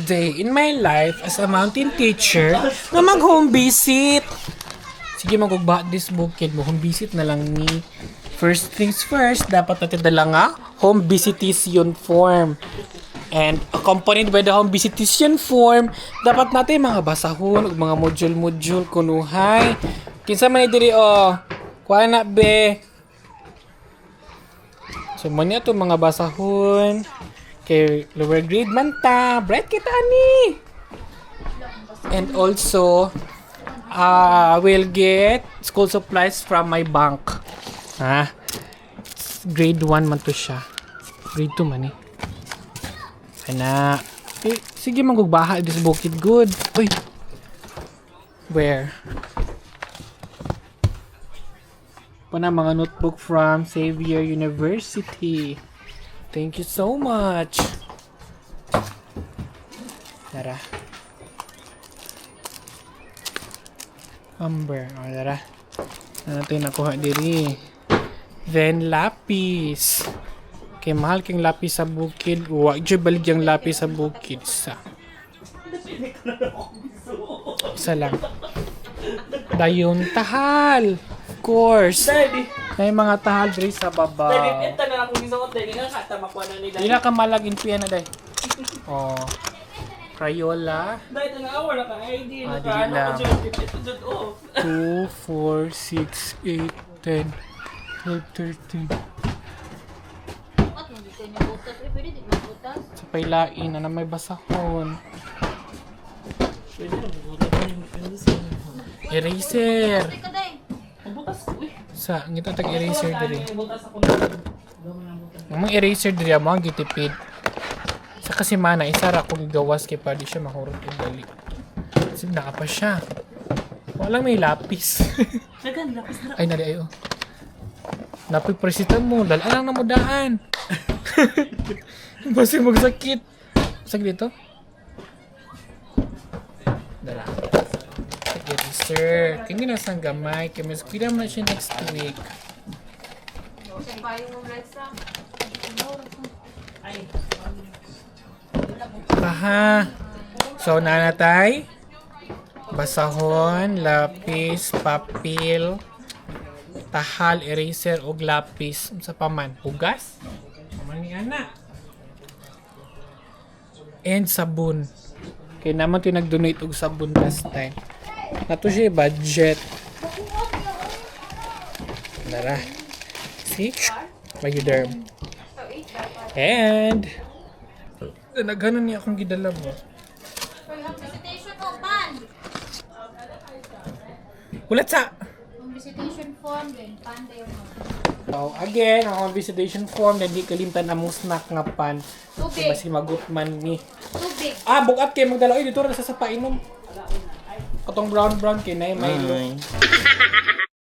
day in my life as a mountain teacher na mag-home visit. Sige, mag-ugba this bukid mo. Home visit na lang ni. First things first, dapat natin dala nga home visitation form. And accompanied by the home visitation form, dapat natin mga basahon ug mga module-module kunuhay. Kinsa man diri kuha na be. So man niya to mga basahon. Kay lower grade man ta, bright kita ani. And also will get school supplies from my bank. Ha? Grade 1 man to siya. Grade 2 man eh. Ana. Sige magugbaha this bukid good. Uy. Where? Pana mga notebook from Xavier University. Thank you so much. Tara. Amber. O, tara. Natin nakuha diri. Then, lapis. Kay mahal king lapis sa bukid. Huwag dyan balik yung lapis sa bukid. Isa lang. Dayon tahal. Of course. May mga tahal diri sa baba. Ito na akong isuot dahil nga kata makuha na nila. Dila ka malagin piya na day. Oh. Crayola. Dahil ito nga wala ka ID. Dili lang. 2, 4, 6, 8, 10, 12, 13. Sa pailain na may basahon. Eraser. Sa ngita tag eraser diri. Ang eraser diri mo ang gitipid. Sa kasi mana isara kung gawas kay pa di siya mahurot og dali. Kasi naka pa siya. Walang may lapis. Ay nari ayo. Napi presita mo, dalaan na mo daan. Basta magsakit. Sakit dito? Dala. Sige, sir. Kaya ginasang gamay. Kaya mas pila mo na siya next week. Aha. So, nanatay. Basahon, lapis, papel, tahal, eraser, o lapis. Sa paman. Hugas. Paman ni anak. And sabon. Kaya naman ito nag-donate og sabon last time. Nato siya budget. Nara. See? Mayuderm. And naghanan niya akong gidala mo. Ulat sa! Visitation form, then panday mo. So, again, ang visitation form, hindi kalimtan among snack nga pan. Tubig. Basi magutman ni. Tubig. Bukat kayo magdala. Ay, dito rin sa painom. Katong brown kay na Milo.